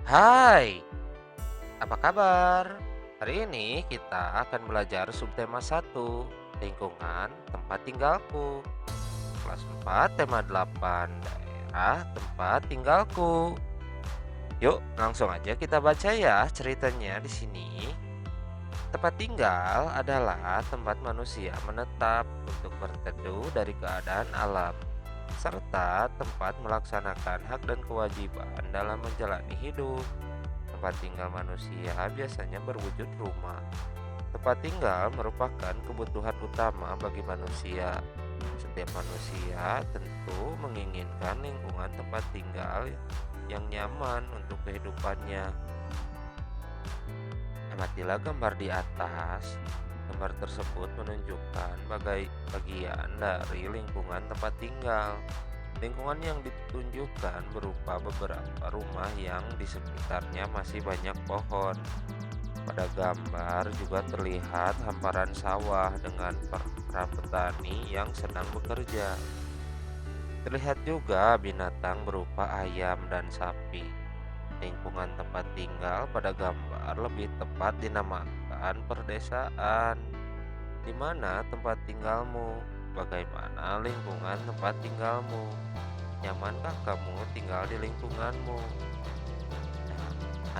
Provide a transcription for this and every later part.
Hai, apa kabar? Hari ini kita akan belajar subtema 1, lingkungan tempat tinggalku. Kelas 4, tema 8, daerah tempat tinggalku. Yuk, langsung aja kita baca ya ceritanya di sini. Tempat tinggal adalah tempat manusia menetap untuk berteduh dari keadaan alam, serta tempat melaksanakan hak dan kewajiban dalam menjalani hidup. Tempat tinggal manusia biasanya berwujud rumah. Tempat tinggal merupakan kebutuhan utama bagi manusia. Setiap manusia tentu menginginkan lingkungan tempat tinggal yang nyaman untuk kehidupannya. Amatilah gambar di atas. Gambar tersebut menunjukkan bagian dari lingkungan tempat tinggal. Lingkungan yang ditunjukkan berupa beberapa rumah yang di sekitarnya masih banyak pohon. Pada gambar juga terlihat hamparan sawah dengan para petani yang sedang bekerja. Terlihat juga binatang berupa ayam dan sapi. Lingkungan tempat tinggal pada gambar lebih tepat dinamakan perdesaan. Di mana tempat tinggalmu? Bagaimana lingkungan tempat tinggalmu? Nyamankah kamu tinggal di lingkunganmu? Nah,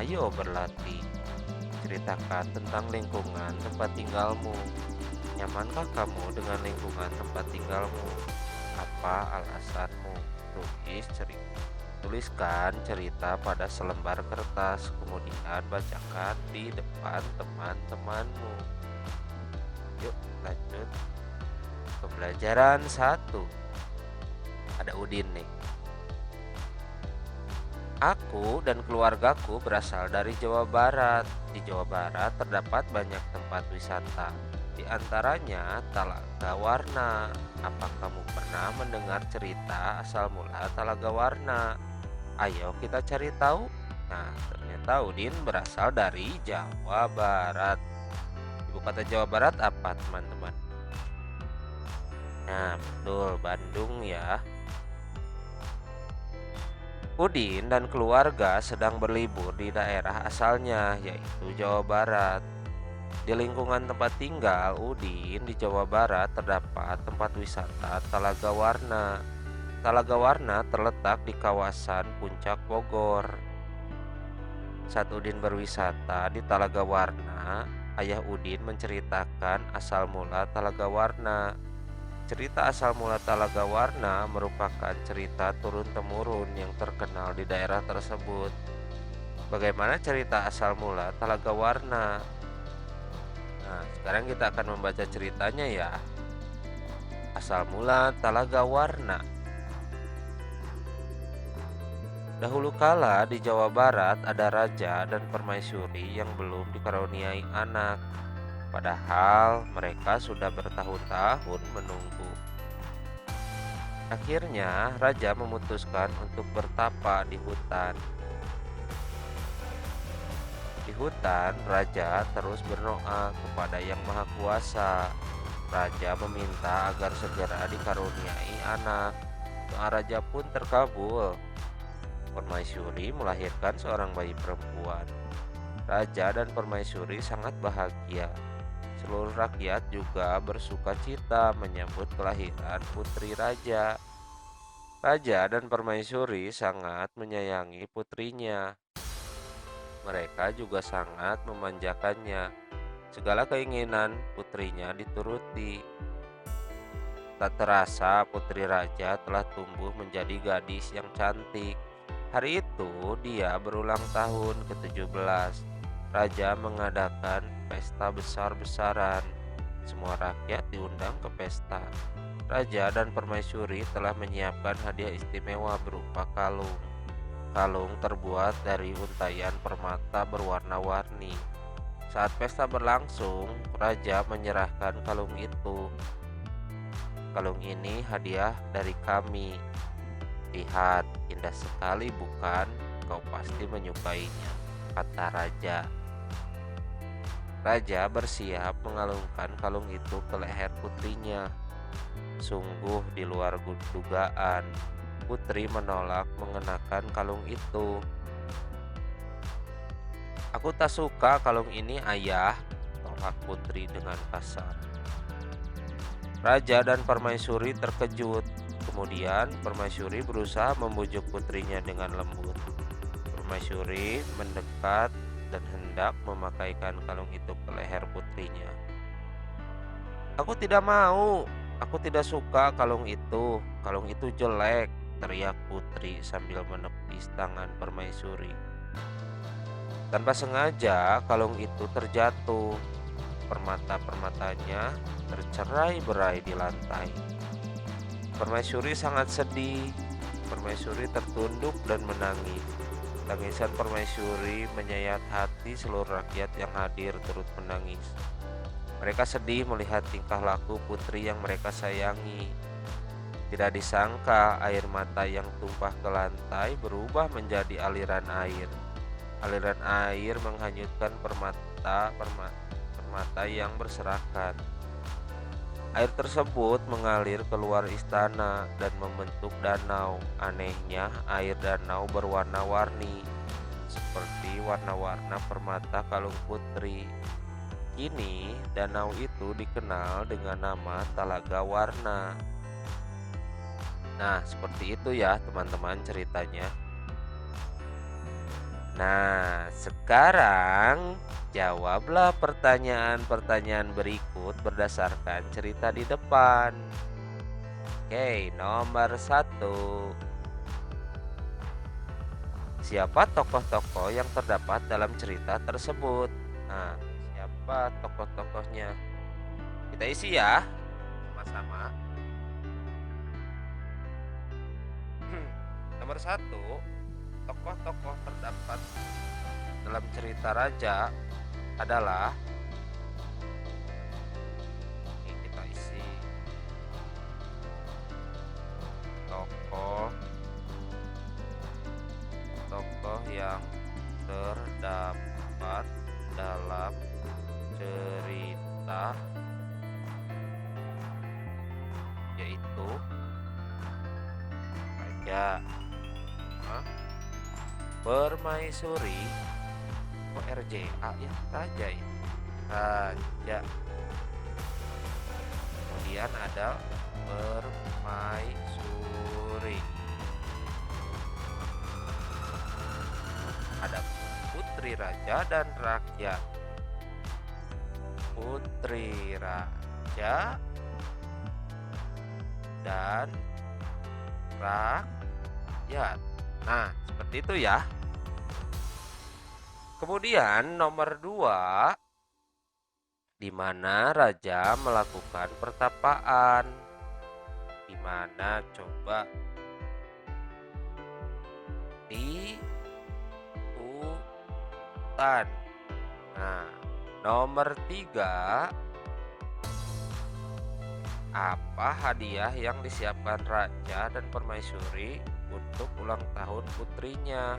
ayo berlatih. Ceritakan tentang lingkungan tempat tinggalmu. Nyamankah kamu dengan lingkungan tempat tinggalmu? Apa alasanmu? Tuliskan cerita pada selembar kertas, kemudian bacakan di depan teman-temanmu. Yuk, lanjut. Pembelajaran 1. Ada Udin nih. Aku dan keluargaku berasal dari Jawa Barat. Di Jawa Barat terdapat banyak tempat wisata. Di antaranya Talaga Warna. Apa kamu pernah mendengar cerita asal mula Talaga Warna? Ayo kita cari tahu. Nah, ternyata Udin berasal dari Jawa Barat. Ibu kota Jawa Barat apa, teman-teman? Nah, betul, Bandung ya. Udin dan keluarga sedang berlibur di daerah asalnya, yaitu Jawa Barat. Di lingkungan tempat tinggal Udin di Jawa Barat terdapat tempat wisata Talaga Warna. Talaga Warna terletak di kawasan Puncak Bogor. Saat Udin berwisata di Talaga Warna, ayah Udin menceritakan asal mula Talaga Warna. Cerita asal mula Talaga Warna merupakan cerita turun-temurun yang terkenal di daerah tersebut. Bagaimana cerita asal mula Talaga Warna? Nah, sekarang kita akan membaca ceritanya ya. Asal mula Talaga Warna. Dahulu kala di Jawa Barat ada raja dan permaisuri yang belum dikaruniai anak. Padahal mereka sudah bertahun-tahun menunggu. Akhirnya raja memutuskan untuk bertapa di hutan. Di hutan, raja terus berdoa kepada Yang Maha Kuasa. Raja meminta agar segera dikaruniai anak. Doa raja pun terkabul. Permaisuri melahirkan seorang bayi perempuan. Raja dan permaisuri sangat bahagia. Seluruh rakyat juga bersuka cita menyambut kelahiran putri raja. Raja dan permaisuri sangat menyayangi putrinya. Mereka juga sangat memanjakannya. Segala keinginan putrinya dituruti. Tak terasa putri raja telah tumbuh menjadi gadis yang cantik. Hari itu dia berulang tahun ke-17. Raja mengadakan pesta besar-besaran. Semua rakyat diundang ke pesta. Raja dan permaisuri telah menyiapkan hadiah istimewa berupa kalung. Kalung terbuat dari untayan permata berwarna-warni. Saat pesta berlangsung, raja menyerahkan kalung itu. Kalung ini hadiah dari kami. Lihat, indah sekali bukan? Kau pasti menyukainya, kata raja. Raja bersiap mengalungkan kalung itu ke leher putrinya. Sungguh di luar dugaan, putri menolak mengenakan kalung itu. Aku tak suka kalung ini, ayah, tolak putri dengan kasar. Raja dan permaisuri terkejut. Kemudian permaisuri berusaha membujuk putrinya dengan lembut. Permaisuri mendekat dan hendak memakaikan kalung itu ke leher putrinya. "Aku tidak mau. Aku tidak suka kalung itu. Kalung itu jelek," teriak putri sambil menepis tangan permaisuri. Tanpa sengaja, kalung itu terjatuh. Permata-permatanya tercerai-berai di lantai. Permaisuri sangat sedih. Permaisuri tertunduk dan menangis. Tangisan permaisuri menyayat hati seluruh rakyat yang hadir turut menangis. Mereka sedih melihat tingkah laku putri yang mereka sayangi. Tidak disangka air mata yang tumpah ke lantai berubah menjadi aliran air. Aliran air menghanyutkan permata yang berserakan. Air tersebut mengalir keluar istana dan membentuk danau. Anehnya, air danau berwarna-warni, seperti warna-warna permata kalung putri. Kini, danau itu dikenal dengan nama Talaga Warna. Nah, seperti itu ya teman-teman ceritanya. Nah, sekarang jawablah pertanyaan-pertanyaan berikut berdasarkan cerita di depan. Oke, nomor 1. Siapa tokoh-tokoh yang terdapat dalam cerita tersebut? Nah, siapa tokoh-tokohnya? Kita isi ya, sama-sama. Nomor 1, tokoh-tokoh terdapat dalam cerita raja adalah, ini kita isi tokoh yang terdapat dalam cerita yaitu raja, permaisuri, RJA ya, raja ya, raja. Kemudian ada permaisuri, ada putri raja dan rakyat. Putri raja dan rakyat. Nah, seperti itu ya. Kemudian nomor 2, di mana raja melakukan pertapaan. Di mana coba? Di hutan. Nah, nomor 3, apa hadiah yang disiapkan raja dan permaisuri untuk ulang tahun putrinya?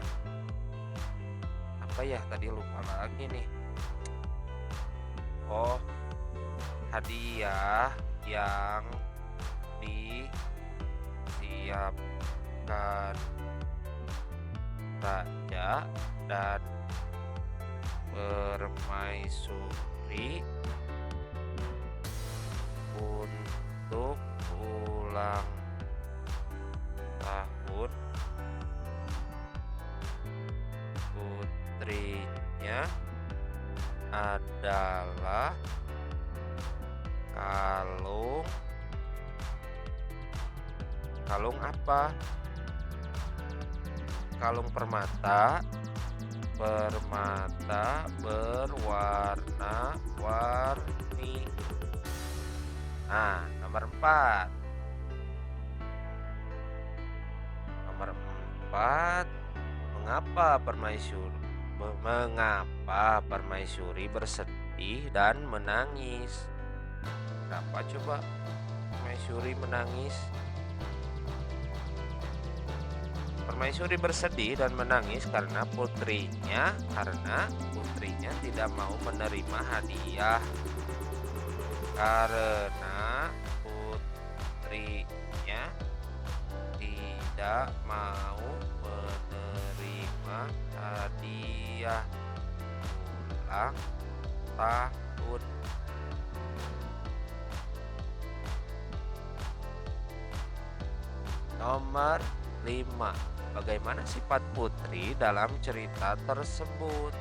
Apa ya, tadi lupa lagi nih. Oh, hadiah yang disiapkan raja dan permaisuri untuk ulang tahun putrinya adalah kalung apa? Kalung permata berwarna-warni. Nah, nomor 4. Mengapa permaisuri bersedih dan menangis? Kenapa coba permaisuri menangis? Permaisuri bersedih dan menangis karena putrinya tidak mau menerima hadiah. Karena putrinya tidak mau menerima hadiah. ulang tahun. Nomor 5. Bagaimana sifat putri dalam cerita tersebut?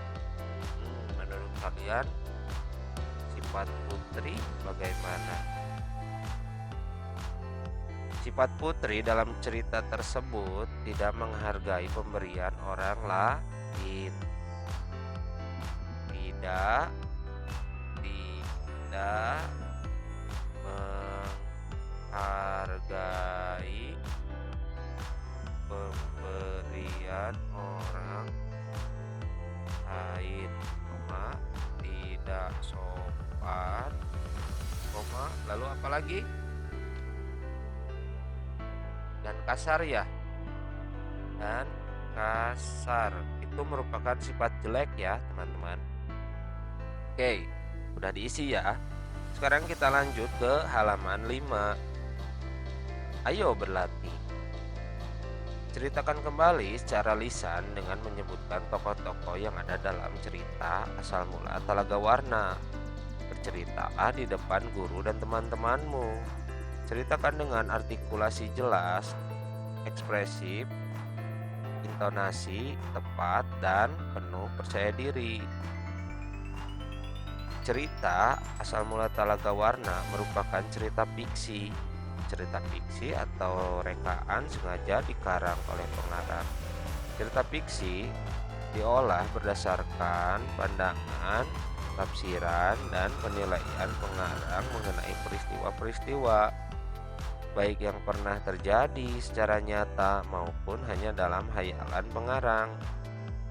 Menurut kalian sifat putri bagaimana? Sifat putri dalam cerita tersebut tidak menghargai pemberian orang lain. Tidak menghargai pemberian orang lain, tidak sopan, lalu apa lagi? Dan kasar ya. Dan kasar itu merupakan sifat jelek ya teman-teman. Oke, udah diisi ya. Sekarang kita lanjut ke halaman 5. Ayo berlatih. Ceritakan kembali secara lisan dengan menyebutkan tokoh-tokoh yang ada dalam cerita asal mula Talaga Warna. Berceritalah di depan guru dan teman-temanmu. Ceritakan dengan artikulasi jelas, ekspresif, intonasi tepat, dan penuh percaya diri. Cerita asal mula Talaga Warna merupakan cerita fiksi. Cerita fiksi atau rekaan sengaja dikarang oleh pengarang. Cerita fiksi diolah berdasarkan pandangan, tafsiran, dan penilaian pengarang mengenai peristiwa-peristiwa, baik yang pernah terjadi secara nyata maupun hanya dalam hayalan pengarang.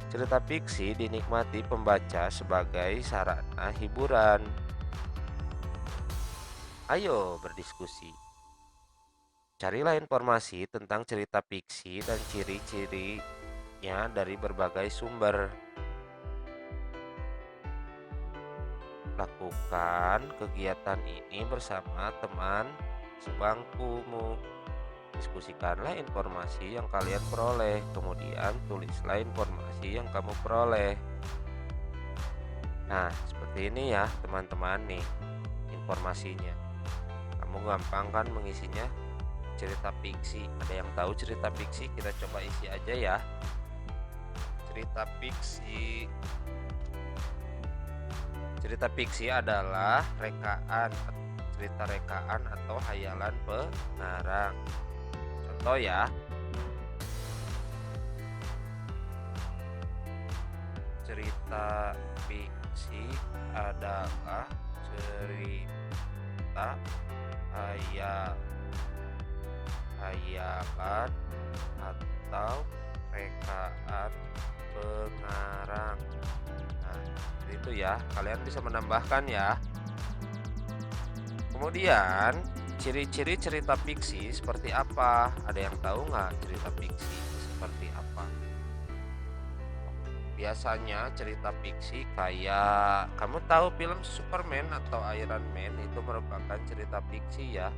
Cerita fiksi dinikmati pembaca sebagai sarana hiburan. Ayo berdiskusi. Carilah informasi tentang cerita fiksi dan ciri-cirinya dari berbagai sumber. Lakukan kegiatan ini bersama teman sebangkumu. Diskusikanlah informasi yang kalian peroleh, kemudian tulislah informasi yang kamu peroleh. Nah, seperti ini ya teman-teman nih informasinya. Kamu gampang kan mengisinya? Cerita fiksi, ada yang tahu cerita fiksi? Kita coba isi aja ya. Cerita fiksi. Cerita fiksi adalah cerita rekaan atau hayalan pengarang. Contoh ya. Cerita fiksi adalah cerita hayalan atau rekaan pengarang. Nah, itu ya, kalian bisa menambahkan ya. Kemudian, ciri-ciri cerita fiksi seperti apa? Ada yang tahu nggak cerita fiksi seperti apa? Biasanya cerita fiksi kayak, kamu tahu film Superman atau Iron Man itu merupakan cerita fiksi ya.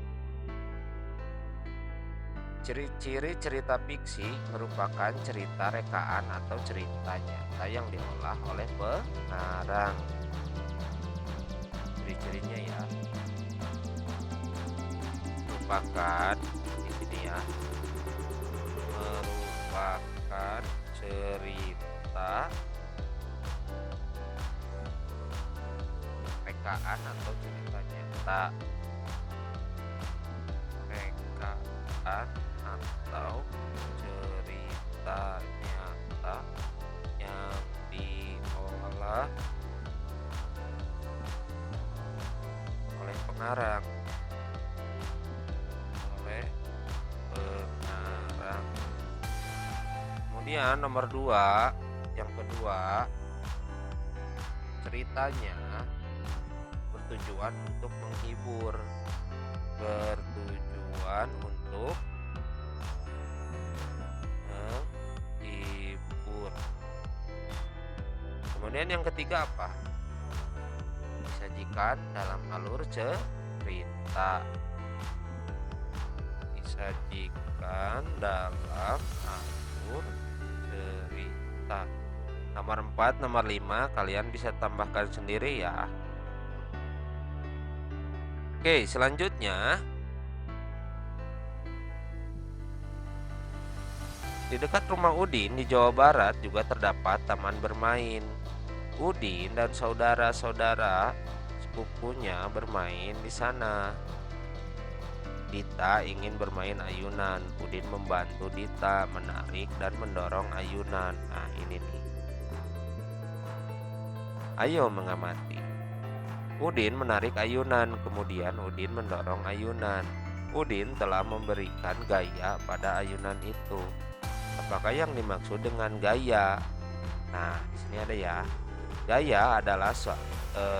Ciri-ciri cerita fiksi merupakan cerita rekaan atau cerita nyata yang diolah oleh pengarang. Ciri-cirinya ya, merupakan di sini ya, merupakan cerita rekaan atau cerita nyata. Rekaan atau cerita nyata yang diolah oleh pengarang. Kemudian nomor 2, yang kedua, ceritanya bertujuan untuk menghibur. Bertujuan untuk menghibur. Kemudian yang ketiga apa? Disajikan dalam alur cerita. Disajikan dalam alur cerita. Nomor 4, nomor 5 kalian bisa tambahkan sendiri ya. Oke, selanjutnya di dekat rumah Udin di Jawa Barat juga terdapat taman bermain. Udin dan saudara-saudara sepupunya bermain di sana. Dita ingin bermain ayunan. Udin membantu Dita menarik dan mendorong ayunan. Nah, ini nih. Ayo mengamati. Udin menarik ayunan, kemudian Udin mendorong ayunan. Udin telah memberikan gaya pada ayunan itu. Apakah yang dimaksud dengan gaya? Nah, di sini ada ya. Gaya adalah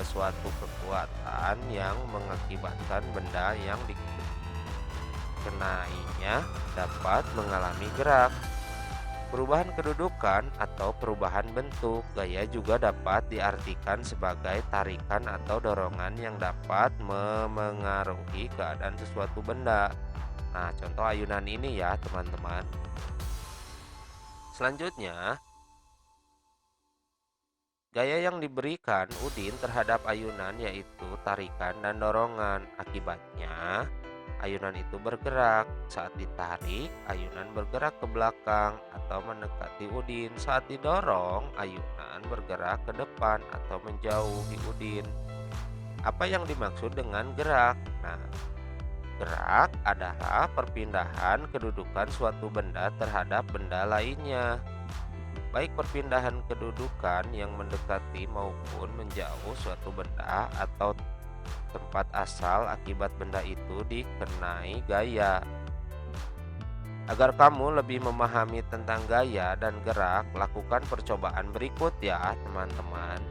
suatu kekuatan yang mengakibatkan benda yang dikenainya dapat mengalami gerak. Perubahan kedudukan atau perubahan bentuk. Gaya juga dapat diartikan sebagai tarikan atau dorongan yang dapat memengaruhi keadaan sesuatu benda. Nah, contoh ayunan ini ya, teman-teman. Selanjutnya, gaya yang diberikan Udin terhadap ayunan yaitu tarikan dan dorongan. Akibatnya, ayunan itu bergerak. Saat ditarik, ayunan bergerak ke belakang atau mendekati Udin. Saat didorong, ayunan bergerak ke depan atau menjauhi Udin. Apa yang dimaksud dengan gerak? Nah, gerak adalah perpindahan kedudukan suatu benda terhadap benda lainnya. Baik perpindahan kedudukan yang mendekati maupun menjauh suatu benda atau tempat asal akibat benda itu dikenai gaya. Agar kamu lebih memahami tentang gaya dan gerak, lakukan percobaan berikut ya, teman-teman.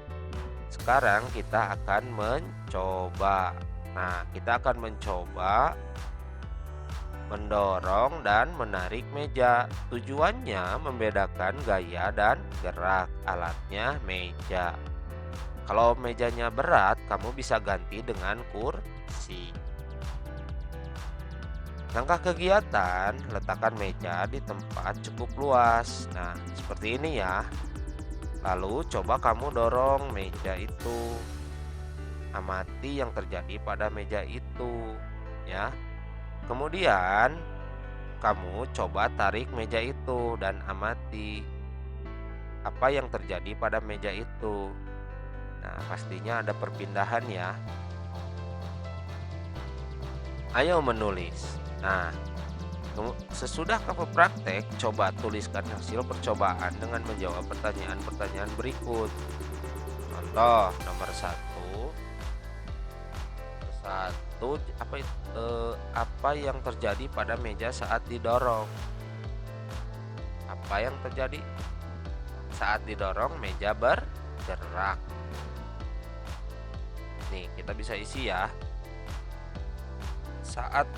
Sekarang kita akan mencoba. Nah, kita akan mencoba mendorong dan menarik meja. Tujuannya membedakan gaya dan gerak. Alatnya meja. Kalau mejanya berat, kamu bisa ganti dengan kursi. Langkah kegiatan, letakkan meja di tempat cukup luas. Nah, seperti ini ya. Lalu coba kamu dorong meja itu. Amati yang terjadi pada meja itu, ya. Kemudian kamu coba tarik meja itu dan amati apa yang terjadi pada meja itu. Nah, pastinya ada perpindahan ya. Ayo menulis. Nah, sesudah kamu praktek, coba tuliskan hasil percobaan dengan menjawab pertanyaan-pertanyaan berikut. Contoh nomor 1. Apa yang terjadi pada meja saat didorong? Apa yang terjadi saat didorong meja bergerak? Nih, kita bisa isi ya. Saat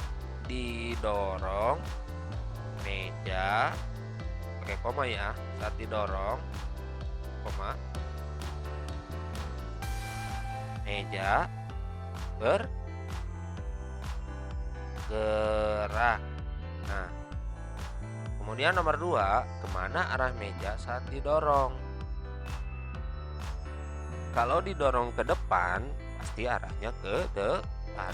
didorong meja, pakai koma ya. Saat didorong, koma, meja bergerak. Nah, kemudian nomor 2, kemana arah meja saat didorong? Kalau didorong ke depan, pasti arahnya ke depan.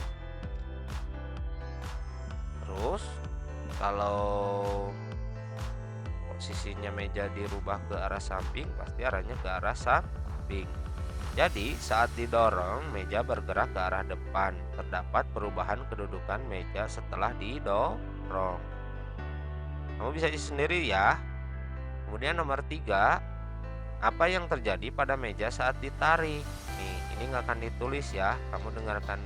Terus, kalau posisinya meja dirubah ke arah samping, pasti arahnya ke arah samping. Jadi, saat didorong, meja bergerak ke arah depan. Terdapat perubahan kedudukan meja setelah didorong. Kamu bisa isi sendiri ya. Kemudian nomor 3, apa yang terjadi pada meja saat ditarik? Nih, ini nggak akan ditulis ya. Kamu dengarkan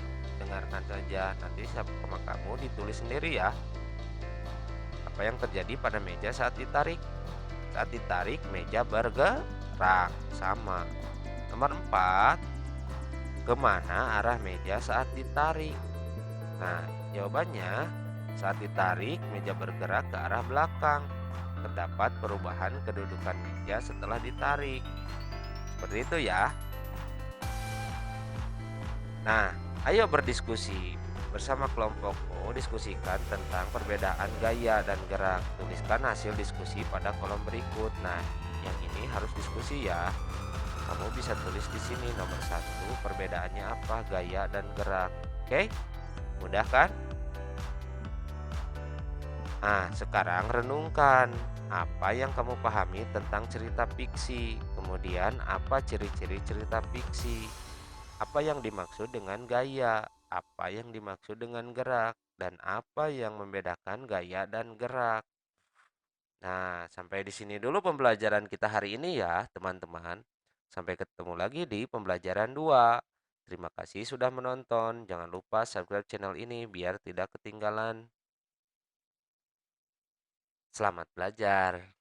saja. Nanti sama kamu ditulis sendiri ya. Apa yang terjadi pada meja saat ditarik? Saat ditarik, meja bergerak. Sama. Nomor 4, kemana arah meja saat ditarik? Nah, jawabannya saat ditarik meja bergerak ke arah belakang. Terdapat perubahan kedudukan meja setelah ditarik. Seperti itu ya. Nah, ayo berdiskusi bersama kelompokmu. Diskusikan tentang perbedaan gaya dan gerak. Tuliskan hasil diskusi pada kolom berikut. Nah, Yang ini harus diskusi ya. Kamu bisa tulis di sini nomor satu, perbedaannya apa, gaya dan gerak. Oke, mudah kan? Nah, sekarang renungkan. Apa yang kamu pahami tentang cerita fiksi? Kemudian, apa ciri-ciri cerita fiksi? Apa yang dimaksud dengan gaya? Apa yang dimaksud dengan gerak? Dan apa yang membedakan gaya dan gerak? Nah, sampai di sini dulu pembelajaran kita hari ini ya, teman-teman. Sampai ketemu lagi di pembelajaran 2. Terima kasih sudah menonton. Jangan lupa subscribe channel ini biar tidak ketinggalan. Selamat belajar.